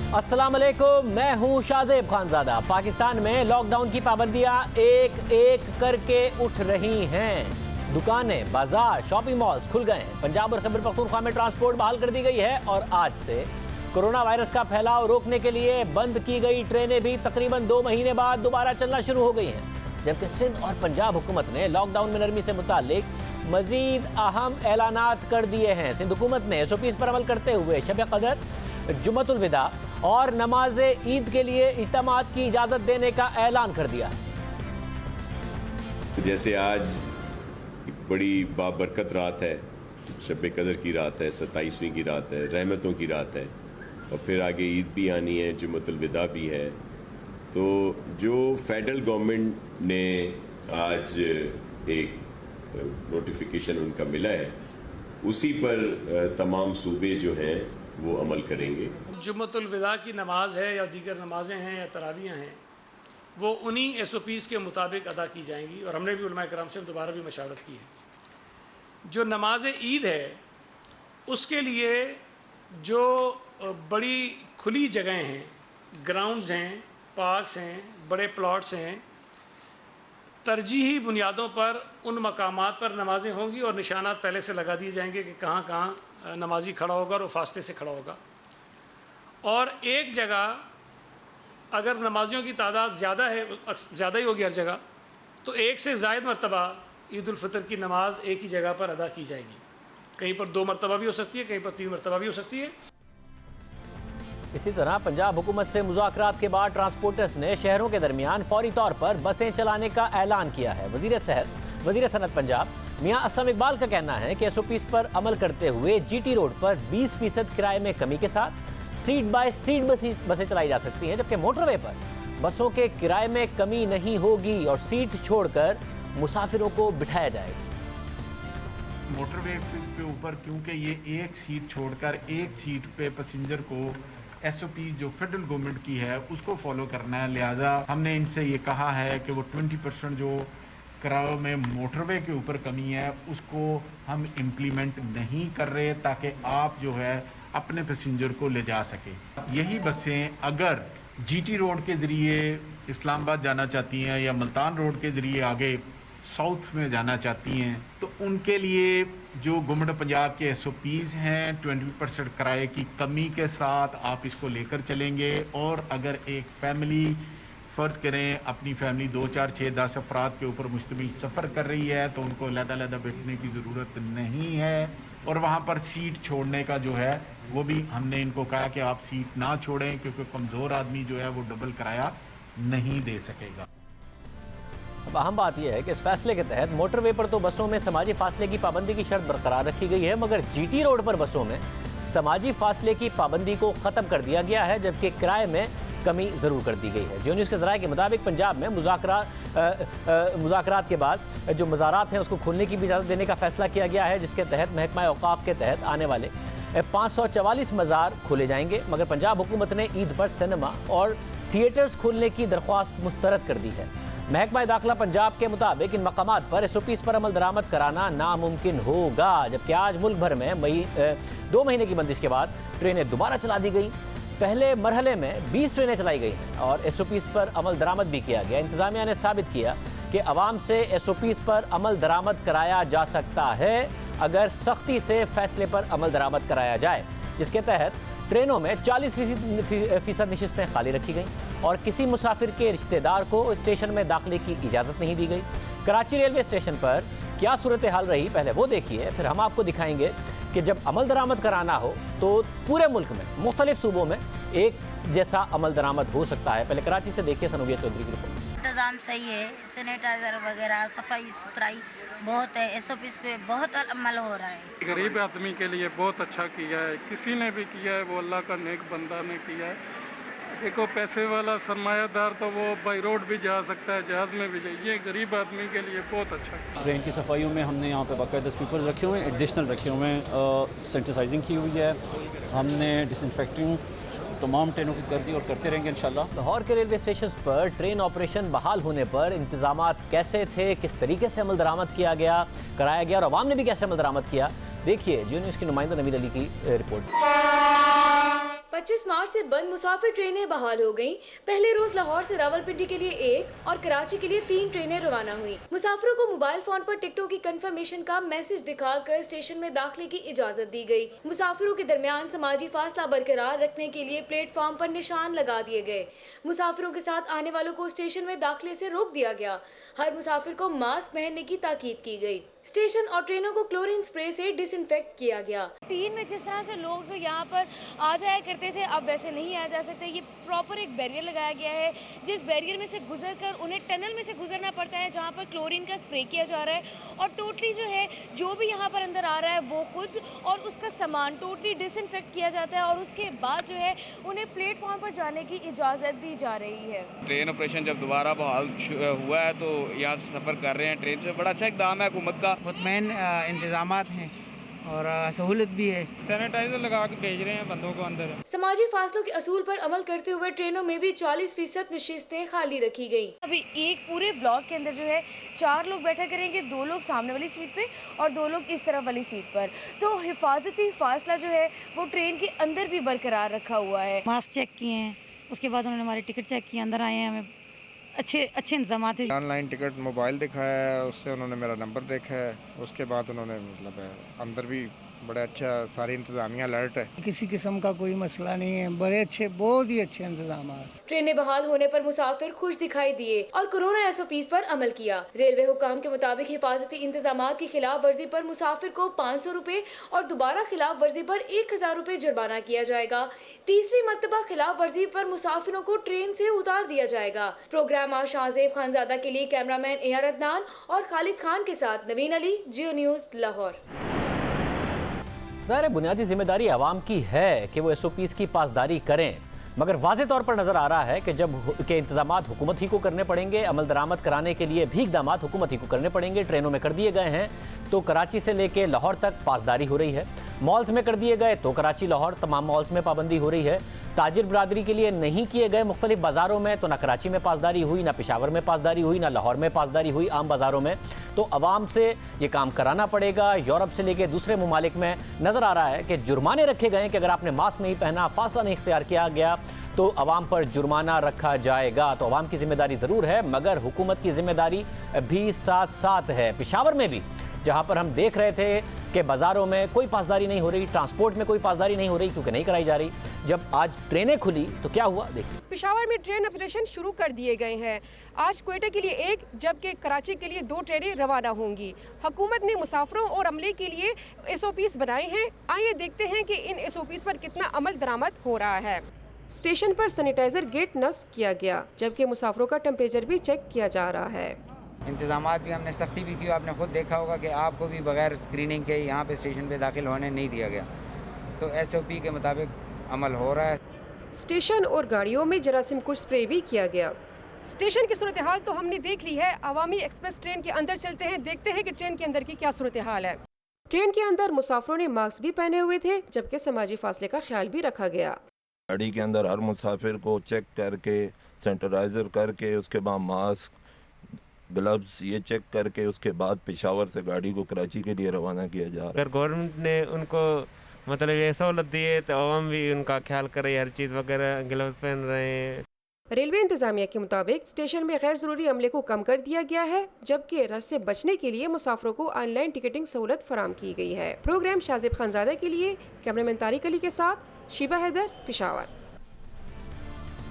अस्सलाम वालेकुम, मैं हूं शाहजेब खानजादा। पाकिस्तान में लॉकडाउन की पाबंदियां एक एक करके उठ रही हैं। दुकानें, बाजार, शॉपिंग मॉल्स खुल गए हैं। पंजाब और खैबर पख्तूनख्वा में ट्रांसपोर्ट बहाल कर दी गई है और आज से कोरोना वायरस का फैलाव रोकने के लिए बंद की गई ट्रेनें भी तकरीबन 2 महीने बाद दोबारा चलना शुरू हो गई हैं। जबकि सिंध और पंजाब हुकूमत ने लॉकडाउन में नरमी से मुतालिक मजीद अहम ऐलानात कर दिए हैं। सिंध हुकूमत ने SOPs पर अमल करते हुए शब कदर, जुमतुल विदा और नमाज ईद के लिए इज्तिमात की इजाज़त देने का ऐलान कर दिया। जैसे आज बड़ी बाबरकत रात है, शब कदर की रात है, 27वीं की रात है, रहमतों की रात है और फिर आगे ईद भी आनी है, जुमतुल विदा भी है। तो जो फेडरल गवर्नमेंट ने आज एक नोटिफिकेशन उनका मिला है, उसी पर तमाम सूबे जो हैं वो अमल करेंगे। जुम्मतुल विदा की नमाज है या दीगर नमाजें हैं या तरावियाँ हैं, वो उन्हीं SOPs के मुताबिक अदा की जाएंगी। और हमने भी उलमा कराम से दोबारा भी मशावरत की है। जो नमाज ईद है उसके लिए जो बड़ी खुली जगहें हैं, ग्राउंड्स हैं, पार्क्स हैं, बड़े प्लॉट्स हैं, तरजीही बुनियादों पर उन मकामात पर नमाजें होंगी और निशानात पहले से लगा दिए जाएंगे कि कहाँ कहाँ नमाजी खड़ा होगा और फासले से खड़ा होगा। और एक जगह अगर नमाजियों की तादाद ज़्यादा है, ज़्यादा ही होगी हर जगह, तो एक से ज़ायद मरतबा ईद उल फितर की नमाज एक ही जगह पर अदा की जाएगी। कहीं पर 2 मरतबा भी हो सकती है, कहीं पर 3 मरतबा भी हो सकती है। इसी तरह पंजाब हुकूमत से मुज़ाकरात के बाद ट्रांसपोर्टर्स ने शहरों के दरमियान फौरी तौर पर बसें चलाने का ऐलान किया है। वज़ीर सनत पंजाब मियां असलम इकबाल का कहना है कि SOPs पर अमल करते हुए GT रोड पर 20% किराए में कमी के साथ सीट बाय सीट बसें चलाई जा सकती हैं, जबकि मोटरवे पर बसों के किराए में कमी नहीं होगी और सीट छोड़कर मुसाफिरों को बिठाया जाएगा। मोटरवे के ऊपर क्योंकि ये एक सीट छोड़कर एक सीट पे पैसेंजर को SOP जो फेडरल गवर्नमेंट की है उसको फॉलो करना है, लिहाजा हमने इनसे ये कहा है कि वो 20% जो किराए में मोटरवे के ऊपर कमी है उसको हम इम्प्लीमेंट नहीं कर रहे, ताकि आप जो है अपने पैसेंजर को ले जा सके। यही बसें अगर GT रोड के ज़रिए इस्लामाबाद जाना चाहती हैं या मुल्तान रोड के ज़रिए आगे साउथ में जाना चाहती हैं, तो उनके लिए जो गवर्नमेंट पंजाब के SOPs हैं 20% किराए की कमी के साथ आप इसको लेकर चलेंगे। और अगर एक फैमिली फ़र्ज़ करें अपनी फैमिली 2, 4, 6, 10 अफराद के ऊपर मुश्तमिल सफ़र कर रही है, तो उनको अलग-अलग बैठने की ज़रूरत नहीं है। और वहाँ पर सीट छोड़ने का जो है वो भी हमने इनको कहा कि आप सीट ना छोड़ें, क्योंकि कमज़ोर आदमी जो है वो डबल किराया नहीं दे सकेगा। अब अहम बात यह है कि इस फैसले के तहत मोटरवे पर तो बसों में समाजी फासले की पाबंदी की शर्त बरकरार रखी गई है, मगर GT रोड पर बसों में समाजी फासले की पाबंदी को ख़त्म कर दिया गया है, जबकि किराए में कमी ज़रूर कर दी गई है। जियो न्यूज़ के ज़राए के मुताबिक पंजाब में मुज़ाकरात के बाद जो मज़ारात हैं उसको खोलने की भी इजाज़त देने का फैसला किया गया है, जिसके तहत महकमा औक़ाफ़ के तहत आने वाले 544 मज़ार खोले जाएंगे। मगर पंजाब हुकूमत ने ईद पर सिनेमा और थिएटर्स खोलने की दरख्वास्त मुस्तरद कर दी है। महकमा दाखिला पंजाब के मुताबिक इन मकामात पर SOPs पर अमल दरामद कराना नामुमकिन होगा, जबकि आज मुल्क भर में 2 महीने की बंदिश के बाद ट्रेनें दोबारा चला दी गई। पहले मरहले में 20 ट्रेनें चलाई गई हैं और SOPs पर अमल दरामद भी किया गया। इंतज़ामिया ने साबित किया कि अवाम से SOPs पर अमल दरामद कराया जा सकता है अगर सख्ती से फैसले पर अमल दरामद कराया जाए, जिसके तहत ट्रेनों में 40% नशिस्तें खाली रखी गईं और किसी मुसाफिर के रिश्तेदार को स्टेशन में दाखिले की इजाज़त नहीं दी गई। कराची रेलवे स्टेशन पर क्या सूरत हाल रही, पहले वो देखिए, फिर हम आपको दिखाएंगे कि जब अमल दरामद कराना हो तो पूरे मुल्क में मुख्तलिफ सूबों में एक जैसा अमल दरामद हो सकता है। पहले कराची से देखिए सनूबिया चौधरी की रिपोर्ट। इंतज़ाम सही है, सैनिटाइज़र वगैरह सफाई सुथराई बहुत है, SOPs पे बहुत अमल हो रहा है। गरीब आदमी के लिए बहुत अच्छा किया है, किसी ने भी किया है, वो अल्लाह का नेक बंदा ने किया है। देखो पैसे वाला सरमायादार तो वो बाई रोड भी जा सकता है, जहाज़ में भी जाए, ये गरीब आदमी के लिए बहुत अच्छा है। ट्रेन की सफाइयों में हमने यहाँ पे बाकायदा स्वीपर्स रखे हुए हैं, एडिशनल रखे हुए हैं, सैनिटाइजिंग की हुई है, हमने डिसइंफेक्टिंग तमाम ट्रेनों की कर दी और करते रहेंगे इंशाल्लाह। लाहौर के रेलवे स्टेशन पर ट्रेन ऑपरेशन बहाल होने पर इंतजामात कैसे थे, किस तरीके से अमल दरामद किया गया, कराया गया और अवाम ने भी कैसे अमल दरामद किया, देखिए जियो न्यूज़ की नुमाइंदा नवीद अली की रिपोर्ट। 25 मार्च से बंद मुसाफिर ट्रेनें बहाल हो गईं। पहले रोज लाहौर से रावलपिंडी के लिए 1 और कराची के लिए 3 ट्रेनें रवाना हुई। मुसाफिरों को मोबाइल फोन पर टिकटों की कंफर्मेशन का मैसेज दिखाकर स्टेशन में दाखिले की इजाजत दी गई। मुसाफिरों के दरमियान समाजी फासला बरकरार रखने के लिए प्लेटफॉर्म पर निशान लगा दिए गए। मुसाफिरों के साथ आने वालों को स्टेशन में दाखिले से रोक दिया गया। हर मुसाफिर को मास्क पहनने की ताकीद की गई। स्टेशन और ट्रेनों को क्लोरीन स्प्रे से डिसइंफेक्ट किया गया। तीन में जिस तरह से लोग यहाँ पर आ जाया करते थे, अब वैसे नहीं आ जा सकते। ये प्रॉपर एक बैरियर लगाया गया है, जिस बैरियर में से गुजरकर उन्हें टनल में से गुजरना पड़ता है, जहाँ पर क्लोरीन का स्प्रे किया जा रहा है। और टोटली जो है, जो भी यहाँ पर अंदर आ रहा है वो खुद और उसका सामान टोटली डिसइंफेक्ट किया जाता है और उसके बाद जो है उन्हें प्लेटफॉर्म पर जाने की इजाज़त दी जा रही है। ट्रेन ऑपरेशन जब दोबारा बहाल हुआ है तो यहाँ से सफ़र कर रहे हैं ट्रेन से, बड़ा अच्छा इकदाम है हुकूमत का। मुतमईन इंतजामात हैं और सहूलत भी है। सैनिटाइजर लगा के भेज रहे हैं बंदों को अंदर। समाजी फासलों के असूल पर अमल करते हुए ट्रेनों में भी 40% नशिस्तें खाली रखी गयी। अभी एक पूरे ब्लॉक के अंदर जो है 4 लोग बैठा करेंगे, 2 लोग सामने वाली सीट पे और 2 लोग इस तरफ वाली सीट पर। तो हिफाजती फासला जो है वो ट्रेन के अंदर भी बरकरार रखा हुआ है। मास्क चेक किए हैं, उसके बाद उन्होंने हमारी टिकट चेक की, अंदर आए हैं, हमें अच्छे इंतजाम थे। ऑनलाइन टिकट मोबाइल दिखाया है, उससे उन्होंने मेरा नंबर देखा है, उसके बाद उन्होंने मतलब अंदर भी बड़ा अच्छा सारी इंतजामिया अलर्ट है। किसी किस्म का कोई मसला नहीं है, बड़े अच्छे, बहुत ही अच्छे इंतजाम। ट्रेनें बहाल होने पर मुसाफिर खुश दिखाई दिए और कोरोना SOPs पर अमल किया। रेलवे हुकाम के मुताबिक हिफाजती इंतजाम की खिलाफ वर्जी पर मुसाफिर को 500 रुपए और दोबारा खिलाफ वर्जी पर 1000 रुपए जुर्माना किया जाएगा। तीसरी मरतबा खिलाफ वर्जी पर मुसाफिरों को ट्रेन से उतार दिया जाएगा। प्रोग्राम आज शाहजेब खानजादा के लिए कैमरामैन AR अदनान और खालिद खान के साथ नवीन अली, जियो न्यूज़, लाहौर। ज़ाहिर बुनियादी जिम्मेदारी आवाम की है कि वो SOPs की पासदारी करें, मगर वाज़े तौर पर नज़र आ रहा है कि जब के इंतजामात हुकूमत ही को करने पड़ेंगे, अमल दरामद कराने के लिए भी इक़दाम हुकूमत ही को करने पड़ेंगे। ट्रेनों में कर दिए गए हैं तो कराची से लेके लाहौर तक पासदारी हो रही है। मॉल्स में कर दिए गए तो कराची लाहौर तमाम मॉल्स में पाबंदी हो रही है। ताजिर बरादरी के लिए नहीं किए गए मुख्तलिफ बाज़ारों में तो ना कराची में पासदारी हुई, ना पेशावर में पासदारी हुई, ना लाहौर में पासदारी हुई आम बाज़ारों में। तो अवाम से ये काम कराना पड़ेगा। यूरोप से लेके दूसरे ममालिक में नज़र आ रहा है कि जुर्माने रखे गए हैं कि अगर आपने मास्क नहीं पहना, फासला नहीं इख्तियार किया गया तो अवाम पर जुर्माना रखा जाएगा। तो अवाम की जिम्मेदारी ज़रूर है, मगर हुकूमत की जिम्मेदारी भी साथ साथ है। पेशावर में भी जहाँ पर हम देख रहे थे कि बाज़ारों में कोई पासदारी नहीं हो रही, ट्रांसपोर्ट में कोई पासदारी नहीं हो रही क्योंकि नहीं कराई जा रही, जब आज ट्रेनें खुली तो क्या हुआ देखिए। पेशावर में ट्रेन ऑपरेशन शुरू कर दिए गए हैं। आज क्वेटा के लिए 1 जबकि कराची के लिए 2 ट्रेनें रवाना होंगी। हुकूमत ने मुसाफिरों और अमले के लिए SOPs बनाए हैं। आइए देखते हैं कि इन SOPs पर कितना अमल दरामद हो रहा है। स्टेशन पर सैनिटाइजर गेट नस्ब किया गया, जबकि मुसाफिरों का टेम्परेचर भी चेक किया जा रहा है। इंतजामात भी हमने सख्ती भी की। आपने खुद देखा होगा कि आपको भी बगैर स्क्रीनिंग के यहाँ पे स्टेशन पे दाखिल होने नहीं दिया गया। तो SOP के मुताबिक अमल हो रहा है। स्टेशन और गाड़ियों में जरासीम कुछ स्प्रे भी किया गया। स्टेशन की सूरत हाल तो हमने देख ली है। अवामी एक्सप्रेस ट्रेन के अंदर चलते हैं, देखते हैं कि ट्रेन के अंदर की क्या सूरत हाल है। ट्रेन के अंदर मुसाफिरों ने मास्क भी पहने हुए थे, जबकि समाजी फासले का ख्याल भी रखा गया। गाड़ी के अंदर हर मुसाफिर को चेक करके, सैनिटाइजर करके, उसके बाद मास्क, ग्लव्स ये चेक करके उसके बाद पेशावर से गाड़ी को कराची के लिए रवाना किया जा रहा है। अगर गवर्नमेंट ने उनको मतलब ये सहूलत दी है तो आवाम भी उनका ख्याल करे, हर चीज़ वगैरह ग्लव्स पहन रहे हैं। रेलवे इंतजामिया के मुताबिक स्टेशन में गैर जरूरी अमले को कम कर दिया गया है, जबकि रश से बचने के लिए मुसाफिरों को ऑनलाइन टिकटिंग सहूलत फराम की गई है। प्रोग्राम शाहजेब खानजादा के लिए कैमरामैन तारिक अली के साथ शीबा हैदर, पेशावर।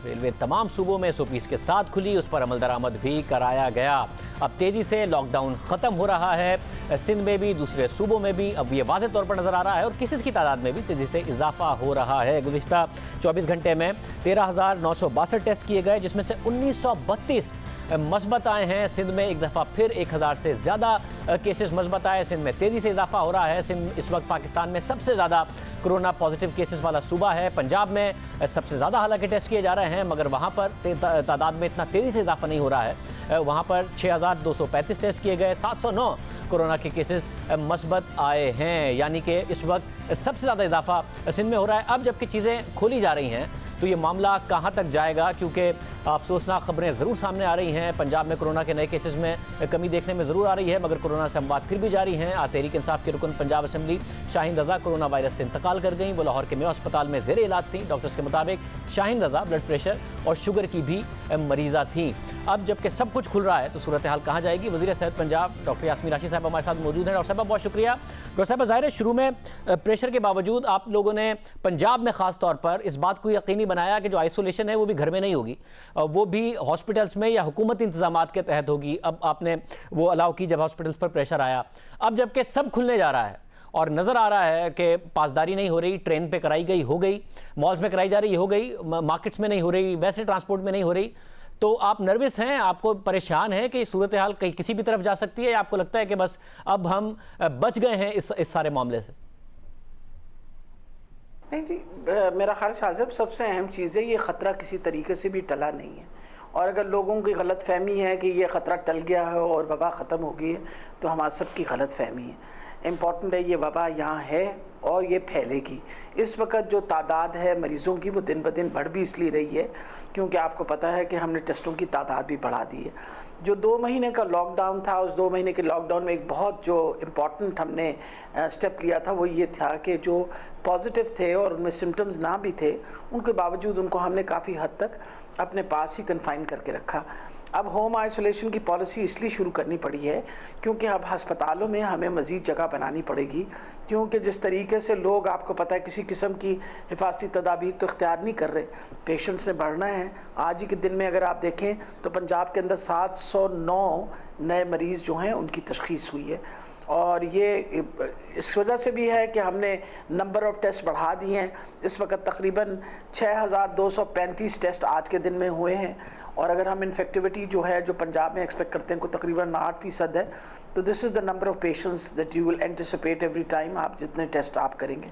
रेलवे तमाम सूबों में SOPs के साथ खुली, उस पर अमल दरामद भी कराया गया। अब तेज़ी से लॉकडाउन ख़त्म हो रहा है, सिंध में भी, दूसरे सूबों में भी अब ये वाज़े तौर पर नज़र आ रहा है और केसेस की तादाद में भी तेज़ी से इजाफा हो रहा है। गुज़िश्ता 24 घंटे में 13,962 टेस्ट किए गए, जिसमें से 1932 मस्बत आए हैं। सिंध में एक दफ़ा फिर 1000 से ज़्यादा केसेस मस्बत आए। सिंध में तेज़ी से इजाफा हो रहा है। सिंध इस वक्त पाकिस्तान में सबसे ज़्यादा कोरोना पॉजिटिव केसेस वाला सूबा है। पंजाब में सबसे ज़्यादा हालांकि टेस्ट किए जा रहे हैं, मगर वहाँ पर तादाद में इतना तेज़ी से इजाफा नहीं हो रहा है। वहाँ पर 6235 टेस्ट किए गए, 709 कोरोना के केसेस मस्बत आए हैं, यानी कि इस वक्त सबसे ज़्यादा इजाफा सिंध में हो रहा है। अब जबकि चीज़ें खोली जा रही हैं तो ये मामला कहाँ तक जाएगा, क्योंकि अफसोसनाक खबरें ज़रूर सामने आ रही हैं। पंजाब में कोरोना के नए केसेस में कमी देखने में ज़रूर आ रही है, मगर कोरोना से संवाद फिर भी जारी हैं। तहरीक इंसाफ के रुकन पंजाब असम्बली शाहीन रज़ा कोरोना वायरस से इंतकाल कर गई। वो लाहौर के मेयो अस्पताल में ज़ेर इलाज थी। डॉक्टर्स के मुताबिक शाहीन रज़ा ब्लड प्रेशर और शुगर की भी मरीज़ा थी। अब जबकि सब कुछ खुल रहा है तो सूरत हाल कहाँ जाएगी? वज़ीर सेहत पंजाब डॉक्टर यास्मीन राशिद साहब हमारे साथ मौजूद हैं। डॉक्टर साहब बहुत शुक्रिया। डॉक्टर साहब, ज़ाहिर है शुरू में प्रेशर के बावजूद आप लोगों ने पंजाब में ख़ास तौर पर इस बात को यकीनी बनाया कि जो आइसोलेशन है वो भी घर में नहीं होगी, वो भी हॉस्पिटल्स में या हुकूमती इंतजामात के तहत होगी। अब आपने वो अलाउ की जब हॉस्पिटल्स पर प्रेशर आया। अब जबकि सब खुलने जा रहा है और नज़र आ रहा है कि पासदारी नहीं हो रही, ट्रेन पे कराई गई हो गई, मॉल्स में कराई जा रही हो गई, मार्केट्स में नहीं हो रही, वैसे ट्रांसपोर्ट में नहीं हो रही, तो आप नर्वस हैं, आपको परेशान है कि सूरत हाल कहीं किसी भी तरफ जा सकती है, या आपको लगता है कि बस अब हम बच गए हैं इस सारे मामले से? नहीं जी, मेरा ख्याल शाहज़ब सबसे अहम चीज़ है ये ख़तरा किसी तरीके से भी टला नहीं है। और अगर लोगों की गलत फहमी है कि ये ख़तरा टल गया है और वबा ख़त्म हो गई है, तो हमारा सबकी गलत फहमी है। इम्पॉर्टेंट है ये वबा यहाँ है और ये फैलेगी। इस वक्त जो तादाद है मरीज़ों की वो दिन ब दिन बढ़ भी इसलिए रही है क्योंकि आपको पता है कि हमने टेस्टों की तादाद भी बढ़ा दी है। जो 2 महीने का लॉकडाउन था, उस 2 महीने के लॉकडाउन में एक बहुत जो इम्पॉर्टेंट हमने स्टेप लिया था वो ये था कि जो पॉजिटिव थे और उनमें सिम्टम्स ना भी थे, उनके बावजूद उनको हमने काफ़ी हद तक अपने पास ही कन्फाइन करके रखा। अब होम आइसोलेशन की पॉलिसी इसलिए शुरू करनी पड़ी है क्योंकि अब अस्पतालों में हमें मज़ीद जगह बनानी पड़ेगी, क्योंकि जिस तरीके से लोग, आपको पता है, किसी किस्म की हिफाजती तदाबीर तो इख्तियार नहीं कर रहे। पेशेंट्स ने बढ़ना है। आज ही के दिन में अगर आप देखें तो पंजाब के अंदर 709 नए मरीज़ जो हैं उनकी तशख़ीस हुई है, और ये इस वजह से भी है कि हमने नंबर ऑफ़ टेस्ट बढ़ा दिए हैं। इस वक्त तकरीबन 6235 टेस्ट आज के दिन में हुए हैं, और अगर हम इन्फेक्टिविटी जो है जो पंजाब में एक्सपेक्ट करते हैं को तकरीबन 8% है, तो this is the number of patients that you will anticipate every time आप जितने टेस्ट आप करेंगे।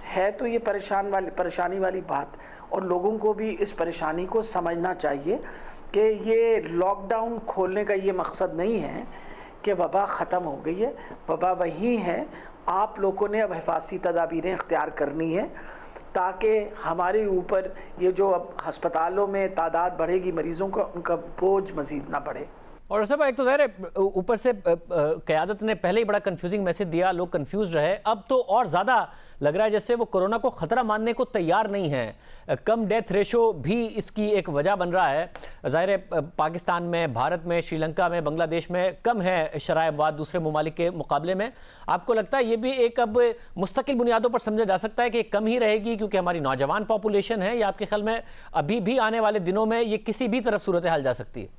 है तो ये परेशानी वाली बात, और लोगों को भी इस परेशानी को समझना चाहिए कि ये लॉकडाउन खोलने का ये मकसद नहीं है कि वबा ख़त्म हो गई है। वबा वही है, आप लोगों ने अब हिफाजती तदाबीरें इख्तियार करनी है ताकि हमारे ऊपर ये जो अब अस्पतालों में तादाद बढ़ेगी मरीज़ों का, उनका बोझ मज़ीद ना बढ़े। और सब एक तो ज़ाहिर है ऊपर से क़यादत ने पहले ही बड़ा कंफ्यूजिंग मैसेज दिया, लोग कंफ्यूज रहे। अब तो और ज़्यादा लग रहा है जैसे वो कोरोना को ख़तरा मानने को तैयार नहीं है। कम डेथ रेशो भी इसकी एक वजह बन रहा है। ज़ाहिर है पाकिस्तान में, भारत में, श्रीलंका में, बांग्लादेश में कम है शराय अमवात दूसरे ममालिक के मुकाबले में। आपको लगता है ये भी एक अब मुस्तकिल बुनियादों पर समझा जा सकता है कि कम ही रहेगी क्योंकि हमारी नौजवान पॉपुलेशन है, या आपके ख्याल में अभी भी आने वाले दिनों में ये किसी भी तरफ सूरत हाल जा सकती है?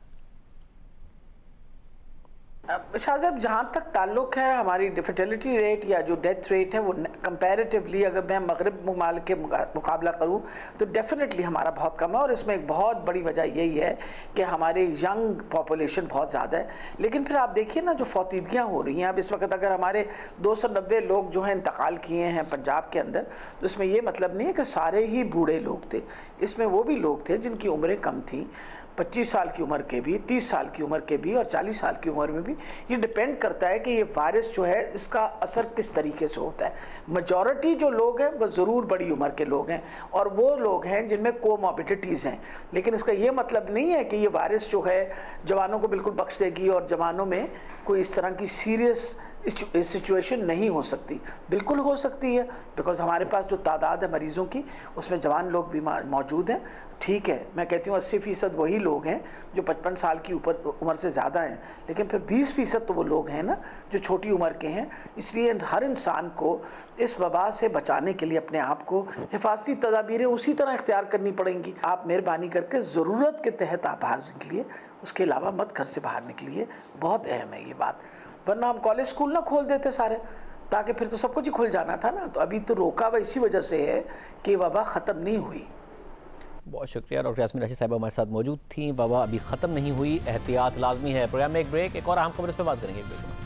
शाह साहब, जहाँ तक ताल्लुक़ है हमारी फर्टिलिटी रेट या जो डेथ रेट है वो कंपैरेटिवली अगर मैं मगरब ममालिक के मुकाबला करूँ तो डेफिनेटली हमारा बहुत कम है, और इसमें एक बहुत बड़ी वजह यही है कि हमारे यंग पॉपुलेशन बहुत ज़्यादा है। लेकिन फिर आप देखिए ना जो फौतीदगियाँ हो रही हैं अब इस वक्त, अगर हमारे 290 लोग जो हैं इंतकाल किए हैं पंजाब के अंदर, तो इसमें यह मतलब नहीं है कि सारे ही बूढ़े लोग थे। इसमें वो भी लोग थे जिनकी उम्रें कम थी, 25 साल की उम्र के भी, 30 साल की उम्र के भी और 40 साल की उम्र में भी। ये डिपेंड करता है कि ये वायरस जो है इसका असर किस तरीके से होता है। मेजॉरिटी जो लोग हैं वो ज़रूर बड़ी उम्र के लोग हैं और वो लोग हैं जिनमें कोमॉर्बिडिटीज़ हैं, लेकिन इसका ये मतलब नहीं है कि ये वायरस जो है जवानों को बिल्कुल बख्श देगी और जवानों में कोई इस तरह की सीरियस सिचुएशन नहीं हो सकती। बिल्कुल हो सकती है, बिकॉज हमारे पास जो तादाद है मरीज़ों की उसमें जवान लोग भी मौजूद हैं। ठीक है, मैं कहती हूँ 80% वही लोग हैं जो 55 साल की उम्र से ज़्यादा हैं, लेकिन फिर 20% तो वो लोग हैं ना जो छोटी उम्र के हैं। इसलिए हर इंसान को इस वबा से बचाने के लिए अपने आप को हिफाजती तदाबीरें उसी तरह इख्तियार करनी पड़ेंगी। आप मेहरबानी करके ज़रूरत के तहत आप बाहर निकलिए, उसके अलावा मत घर से बाहर निकलिए। बहुत अहम है ये बात, वरना हम कॉलेज स्कूल ना खोल देते सारे, ताकि फिर तो सब कुछ ही खुल जाना था ना। तो अभी तो रोका हुआ इसी वजह से है कि वबा ख़त्म नहीं हुई। बहुत शुक्रिया। डॉक्टर यास्मीन राशिद साहब हमारे साथ मौजूद थी। वबा अभी ख़त्म नहीं हुई, एहतियात लाजमी है। प्रोग्राम में एक ब्रेक, एक और अहम खबर इस पर बात करेंगे एक ब्रेक में।